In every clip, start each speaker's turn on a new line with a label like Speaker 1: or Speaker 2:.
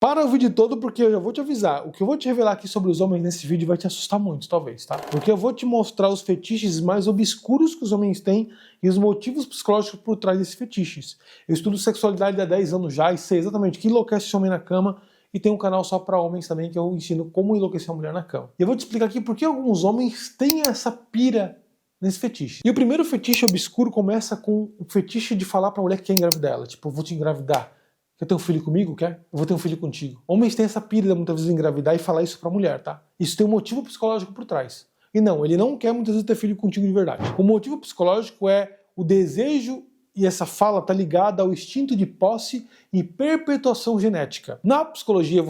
Speaker 1: Para o vídeo todo, porque eu já vou te avisar, o que eu vou te revelar aqui sobre os homens nesse vídeo vai te assustar muito, talvez, tá? Porque eu vou te mostrar os fetiches mais obscuros que os homens têm e os motivos psicológicos por trás desses fetiches. Eu estudo sexualidade há 10 anos já e sei exatamente o que enlouquece esse homem na cama, e tem um canal só para homens também que eu ensino como enlouquecer a mulher na cama. E eu vou te explicar aqui por que alguns homens têm essa pira nesse fetiche. E o primeiro fetiche obscuro começa com o fetiche de falar pra mulher que quer engravidar ela. Tipo, eu vou te engravidar. Quer ter um filho comigo? Quer? Eu vou ter um filho contigo. Homens têm essa pira muitas vezes de engravidar e falar isso pra mulher, tá? Isso tem um motivo psicológico por trás. E não, ele não quer muitas vezes ter filho contigo de verdade. O motivo psicológico é o desejo, e essa fala tá ligada ao instinto de posse e perpetuação genética. Na psicologia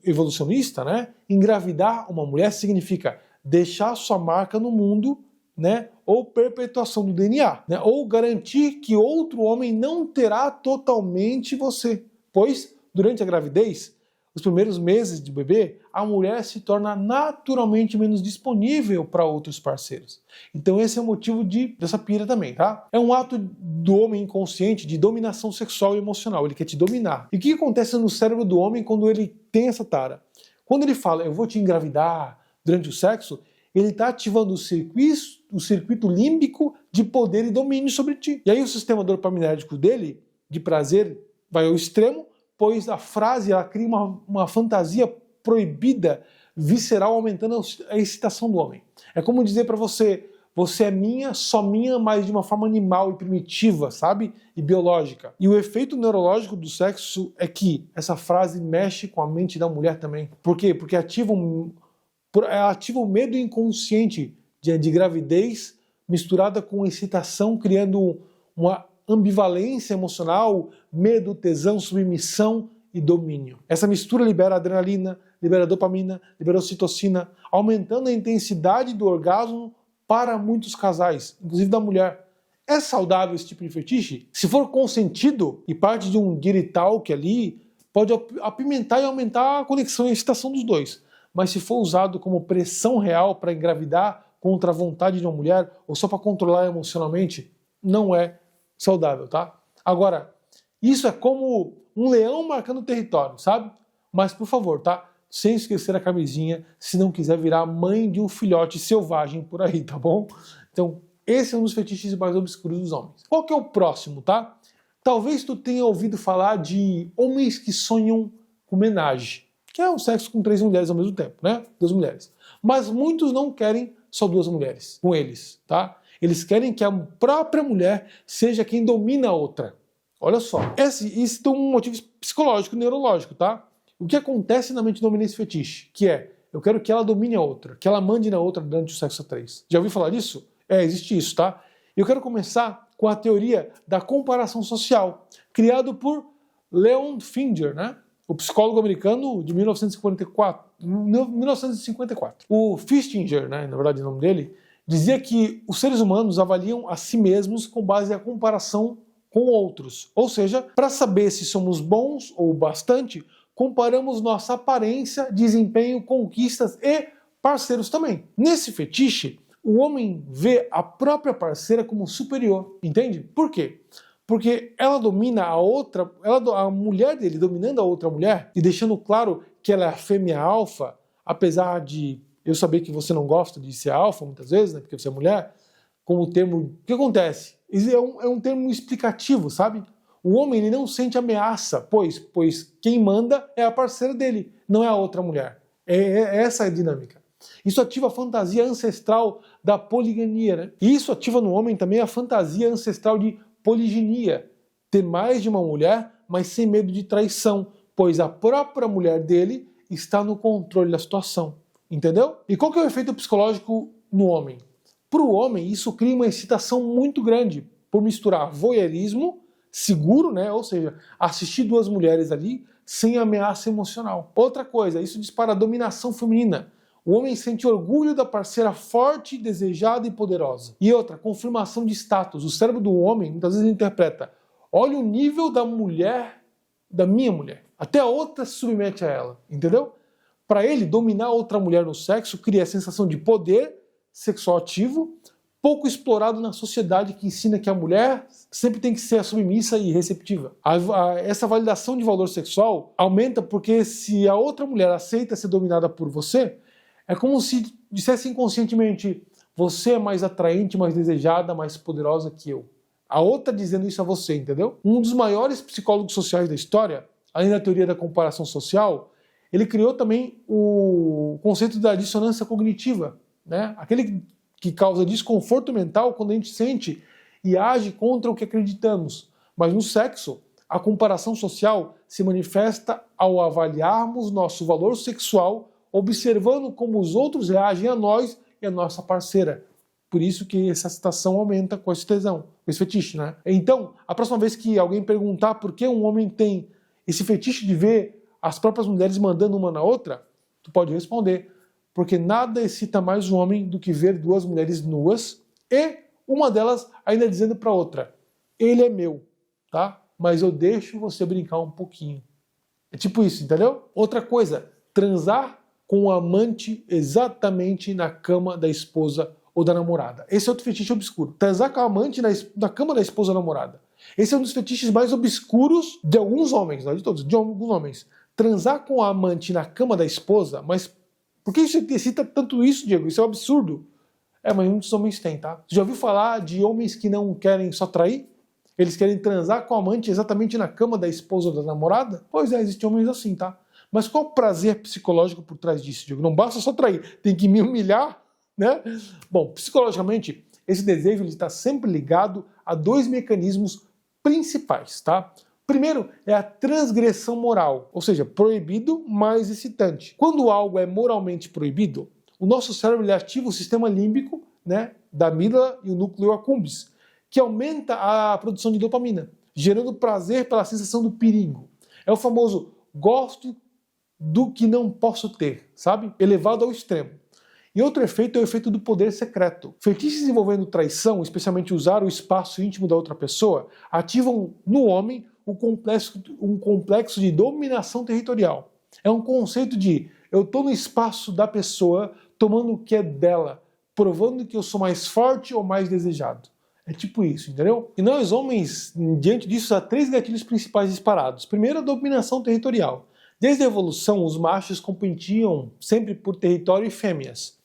Speaker 1: evolucionista, né, engravidar uma mulher significa deixar sua marca no mundo, né, ou perpetuação do DNA, né, ou garantir que outro homem não terá totalmente você. Pois, durante a gravidez, os primeiros meses de bebê, a mulher se torna naturalmente menos disponível para outros parceiros. Então esse é o motivo dessa pira também, tá? É um ato do homem inconsciente de dominação sexual e emocional, ele quer te dominar. E o que acontece no cérebro do homem quando ele tem essa tara? Quando ele fala, eu vou te engravidar durante o sexo, ele está ativando o circuito límbico de poder e domínio sobre ti. E aí o sistema dopaminérgico dele, de prazer, vai ao extremo, pois a frase ela cria uma fantasia proibida, visceral, aumentando a excitação do homem. É como dizer para você, você é minha, só minha, mas de uma forma animal e primitiva, sabe? E biológica. E o efeito neurológico do sexo é que essa frase mexe com a mente da mulher também. Por quê? Porque ativa o medo inconsciente de gravidez misturada com excitação, criando uma ambivalência emocional, medo, tesão, submissão e domínio. Essa mistura libera adrenalina, libera dopamina, libera ocitocina, aumentando a intensidade do orgasmo para muitos casais, inclusive da mulher. É saudável esse tipo de fetiche? Se for consentido e parte de um dirty talk ali, pode apimentar e aumentar a conexão e a excitação dos dois. Mas se for usado como pressão real para engravidar contra a vontade de uma mulher ou só para controlar emocionalmente, não é saudável, tá? Agora, isso é como um leão marcando território, sabe? Mas, por favor, tá? Sem esquecer a camisinha, se não quiser virar mãe de um filhote selvagem por aí, tá bom? Então, esse é um dos fetiches mais obscuros dos homens. Qual que é o próximo, tá? Talvez tu tenha ouvido falar de homens que sonham com homenagem, que é um sexo com 3 mulheres ao mesmo tempo, né? 2 mulheres. Mas muitos não querem só 2 mulheres com eles, tá? Eles querem que a própria mulher seja quem domina a outra. Olha só, isso tem um motivo psicológico, neurológico, tá? O que acontece na mente do homem nesse fetiche? Que é, eu quero que ela domine a outra, que ela mande na outra durante o sexo a 3. Já ouviu falar disso? Existe isso, tá? Eu quero começar com a teoria da comparação social, criado por Leon Finger, né? O psicólogo americano de 1954. O Fistinger, né, na verdade o nome dele, dizia que os seres humanos avaliam a si mesmos com base na comparação com outros. Ou seja, para saber se somos bons ou bastante, comparamos nossa aparência, desempenho, conquistas e parceiros também. Nesse fetiche, o homem vê a própria parceira como superior, entende? Por quê? Porque ela domina a outra, a mulher dele dominando a outra mulher e deixando claro que ela é a fêmea alfa, apesar de eu saber que você não gosta de ser alfa muitas vezes, né, porque você é mulher, como termo, o que acontece? É um termo explicativo, sabe? O homem ele não sente ameaça, pois quem manda é a parceira dele, não é a outra mulher. Essa é a dinâmica. Isso ativa a fantasia ancestral da poligamia, né? E isso ativa no homem também a fantasia ancestral de poliginia, ter mais de uma mulher, mas sem medo de traição, pois a própria mulher dele está no controle da situação, entendeu? E qual que é o efeito psicológico no homem? Para o homem, isso cria uma excitação muito grande, por misturar voyeurismo, seguro, né? Ou seja, assistir 2 mulheres ali, sem ameaça emocional. Outra coisa, isso dispara a dominação feminina. O homem sente orgulho da parceira forte, desejada e poderosa. E outra, confirmação de status. O cérebro do homem, muitas vezes, interpreta, olha o nível da mulher, da minha mulher. Até a outra se submete a ela, entendeu? Para ele, dominar outra mulher no sexo cria a sensação de poder sexual ativo, pouco explorado na sociedade que ensina que a mulher sempre tem que ser submissa e receptiva. Essa validação de valor sexual aumenta porque se a outra mulher aceita ser dominada por você, é como se dissesse inconscientemente: você é mais atraente, mais desejada, mais poderosa que eu. A outra dizendo isso a você, entendeu? Um dos maiores psicólogos sociais da história, além da teoria da comparação social, ele criou também o conceito da dissonância cognitiva, né? Aquele que causa desconforto mental quando a gente sente e age contra o que acreditamos. Mas no sexo, a comparação social se manifesta ao avaliarmos nosso valor sexual observando como os outros reagem a nós e a nossa parceira. Por isso que essa excitação aumenta com esse tesão, com esse fetiche, né? Então, a próxima vez que alguém perguntar por que um homem tem esse fetiche de ver as próprias mulheres mandando uma na outra, tu pode responder: porque nada excita mais um homem do que ver duas mulheres nuas e uma delas ainda dizendo para outra: ele é meu, tá? Mas eu deixo você brincar um pouquinho. É tipo isso, entendeu? Outra coisa, transar com o amante exatamente na cama da esposa ou da namorada. Esse é outro fetiche obscuro. Transar com a amante na cama da esposa ou da namorada. Esse é um dos fetiches mais obscuros de alguns homens, não de todos, de alguns homens. Transar com a amante na cama da esposa, mas por que isso excita tanto isso, Diego? Isso é um absurdo. Mas muitos homens têm, tá? Você já ouviu falar de homens que não querem só trair? Eles querem transar com a amante exatamente na cama da esposa ou da namorada? Pois é, existem homens assim, tá? Mas qual o prazer psicológico por trás disso, Diego? Não basta só trair, tem que me humilhar, né? Bom, psicologicamente, esse desejo está sempre ligado a dois mecanismos principais, tá? Primeiro é a transgressão moral, ou seja, proibido mais excitante. Quando algo é moralmente proibido, o nosso cérebro ele ativa o sistema límbico, né, da amígdala e o núcleo accumbens, que aumenta a produção de dopamina, gerando prazer pela sensação do perigo. É o famoso gosto do que não posso ter, sabe? Elevado ao extremo. E outro efeito é o efeito do poder secreto. Fetiches envolvendo traição, especialmente usar o espaço íntimo da outra pessoa, ativam no homem um complexo de dominação territorial. É um conceito de eu estou no espaço da pessoa, tomando o que é dela, provando que eu sou mais forte ou mais desejado. É tipo isso, entendeu? E nós homens, diante disso, há três gatilhos principais disparados. Primeiro, a dominação territorial. Desde a evolução, os machos competiam sempre por território e fêmeas.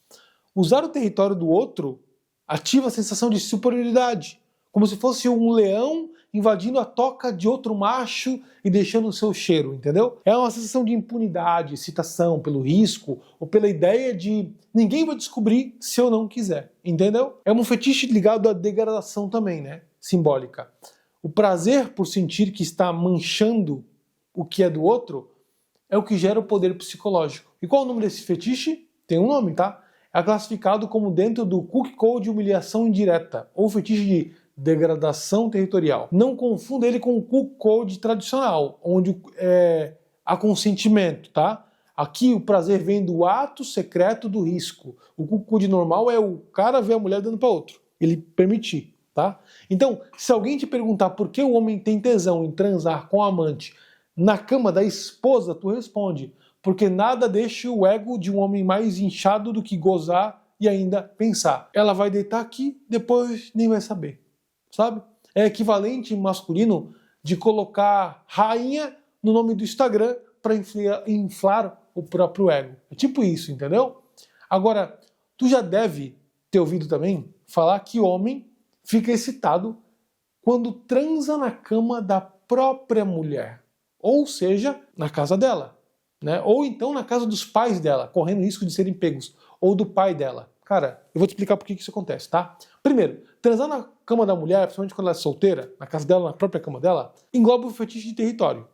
Speaker 1: Usar o território do outro ativa a sensação de superioridade, como se fosse um leão invadindo a toca de outro macho e deixando o seu cheiro, entendeu? É uma sensação de impunidade, excitação pelo risco ou pela ideia de ninguém vai descobrir se eu não quiser, entendeu? É um fetiche ligado à degradação também, né? Simbólica. O prazer por sentir que está manchando o que é do outro é o que gera o poder psicológico. E qual é o nome desse fetiche? Tem um nome, tá? É classificado como dentro do Cook Code de humilhação indireta, ou fetiche de degradação territorial. Não confunda ele com o Cook Code tradicional, onde há consentimento, tá? Aqui o prazer vem do ato secreto do risco. O Cook Code normal é o cara ver a mulher dando para outro, ele permitir, tá? Então, se alguém te perguntar por que o homem tem tesão em transar com a amante na cama da esposa, tu responde: porque nada deixa o ego de um homem mais inchado do que gozar e ainda pensar. Ela vai deitar aqui, depois nem vai saber, sabe? É equivalente masculino de colocar rainha no nome do Instagram para inflar o próprio ego. É tipo isso, entendeu? Agora, tu já deve ter ouvido também falar que homem fica excitado quando transa na cama da própria mulher. Ou seja, na casa dela, né? Ou então na casa dos pais dela, correndo risco de serem pegos, ou do pai dela. Cara, eu vou te explicar por que isso acontece, tá? Primeiro, transar na cama da mulher, principalmente quando ela é solteira, na casa dela, na própria cama dela, engloba o fetiche de território.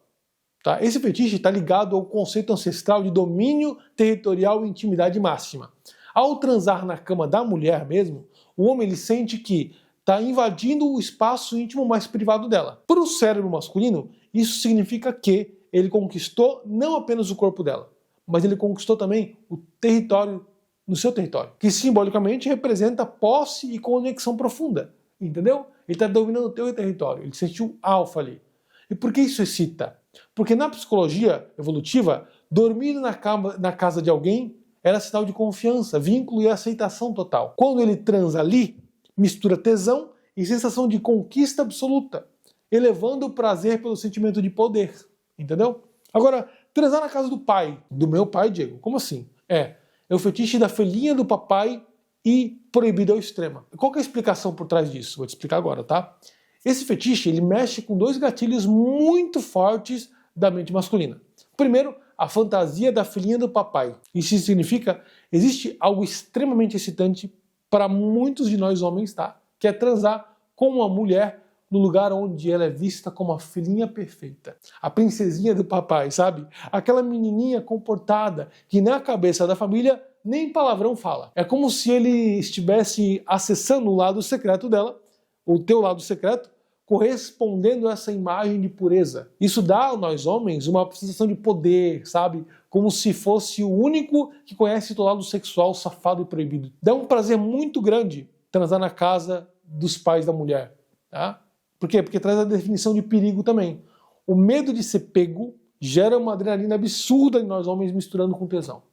Speaker 1: Tá? Esse fetiche está ligado ao conceito ancestral de domínio territorial e intimidade máxima. Ao transar na cama da mulher mesmo, o homem ele sente que está invadindo o espaço íntimo mais privado dela. Para o cérebro masculino, isso significa que ele conquistou não apenas o corpo dela, mas ele conquistou também o território no seu território, que simbolicamente representa posse e conexão profunda, entendeu? Ele está dominando o teu território, ele sentiu alfa ali. E por que isso excita? Porque na psicologia evolutiva, dormir na casa de alguém era sinal de confiança, vínculo e aceitação total. Quando ele transa ali, mistura tesão e sensação de conquista absoluta, elevando o prazer pelo sentimento de poder, entendeu? Agora, transar na casa do pai, do meu pai, Diego, como assim? É o fetiche da filhinha do papai e proibido ao extremo. Qual que é a explicação por trás disso? Vou te explicar agora, tá? Esse fetiche, ele mexe com dois gatilhos muito fortes da mente masculina. Primeiro, a fantasia da filhinha do papai. Isso significa, existe algo extremamente excitante para muitos de nós homens, tá? Que é transar com uma mulher no lugar onde ela é vista como a filhinha perfeita, a princesinha do papai, sabe? Aquela menininha comportada que na cabeça da família nem palavrão fala. É como se ele estivesse acessando o lado secreto dela, o teu lado secreto, correspondendo a essa imagem de pureza. Isso dá a nós homens uma sensação de poder, sabe? Como se fosse o único que conhece o teu lado sexual safado e proibido. Dá um prazer muito grande transar na casa dos pais da mulher, tá? Por quê? Porque traz a definição de perigo também. O medo de ser pego gera uma adrenalina absurda em nós homens misturando com tesão.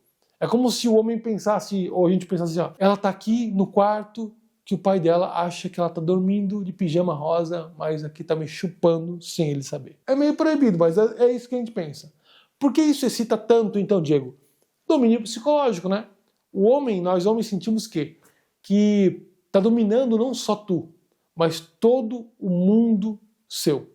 Speaker 1: É como se o homem pensasse, ou a gente pensasse assim, ó, ela tá aqui no quarto que o pai dela acha que ela tá dormindo de pijama rosa, mas aqui tá me chupando sem ele saber. É meio proibido, mas é isso que a gente pensa. Por que isso excita tanto, então, Diego? Domínio psicológico, né? Nós homens sentimos que tá dominando não só tu, mas todo o mundo seu.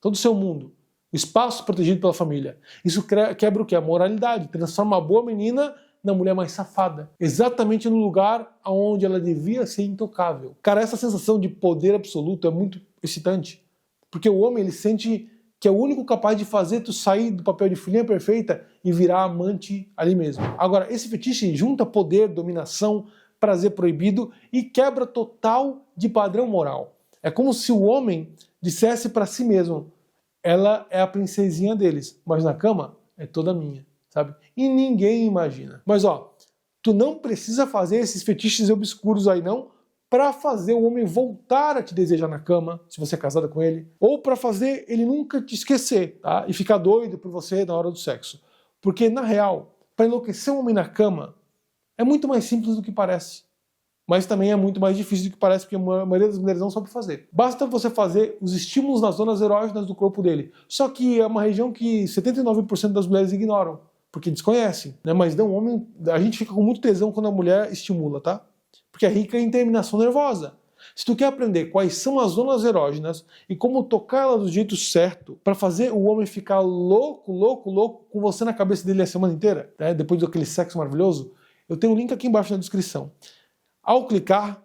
Speaker 1: Todo o seu mundo. O espaço protegido pela família. Isso quebra o quê? A moralidade. Transforma a boa menina na mulher mais safada. Exatamente no lugar onde ela devia ser intocável. Cara, essa sensação de poder absoluto é muito excitante. Porque o homem, ele sente que é o único capaz de fazer tu sair do papel de filhinha perfeita e virar amante ali mesmo. Agora, esse fetiche junta poder, dominação, prazer proibido e quebra total de padrão moral. É como se o homem dissesse para si mesmo, ela é a princesinha deles, mas na cama é toda minha, sabe? E ninguém imagina. Mas ó, tu não precisa fazer esses fetiches obscuros aí não, para fazer o homem voltar a te desejar na cama, se você é casada com ele, ou para fazer ele nunca te esquecer, tá? E ficar doido por você na hora do sexo. Porque na real, para enlouquecer um homem na cama, é muito mais simples do que parece. Mas também é muito mais difícil do que parece, porque a maioria das mulheres não sabe fazer. Basta você fazer os estímulos nas zonas erógenas do corpo dele. Só que é uma região que 79% das mulheres ignoram, porque desconhecem, né? Mas não, homem, a gente fica com muito tesão quando a mulher estimula, tá? Porque é rica em terminação nervosa. Se tu quer aprender quais são as zonas erógenas e como tocar elas do jeito certo para fazer o homem ficar louco, louco, louco com você na cabeça dele a semana inteira, né? Depois daquele sexo maravilhoso, eu tenho um link aqui embaixo na descrição. Ao clicar,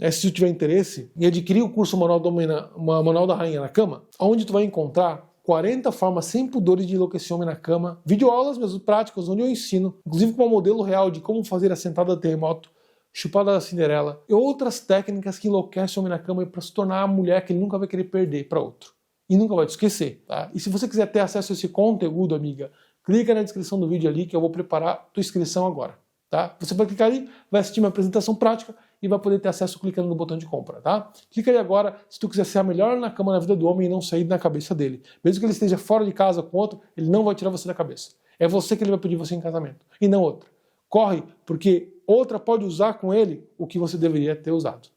Speaker 1: se tu tiver interesse, em adquirir o curso Manual da Rainha na Cama, onde tu vai encontrar 40 formas sem pudores de enlouquecer homem na cama, videoaulas mesmo práticas, onde eu ensino, inclusive com um modelo real de como fazer a sentada do terremoto, chupada da Cinderela, e outras técnicas que enlouquecem o homem na cama para se tornar a mulher que ele nunca vai querer perder para outro. E nunca vai te esquecer, tá? E se você quiser ter acesso a esse conteúdo, amiga, clica na descrição do vídeo ali que eu vou preparar tua inscrição agora. Tá? Você vai clicar ali, vai assistir uma apresentação prática e vai poder ter acesso clicando no botão de compra, tá? Clica ali agora se tu quiser ser a melhor na cama na vida do homem e não sair da cabeça dele. Mesmo que ele esteja fora de casa com outro, ele não vai tirar você da cabeça. É você que ele vai pedir você em casamento, e não outra. Corre, porque outra pode usar com ele o que você deveria ter usado.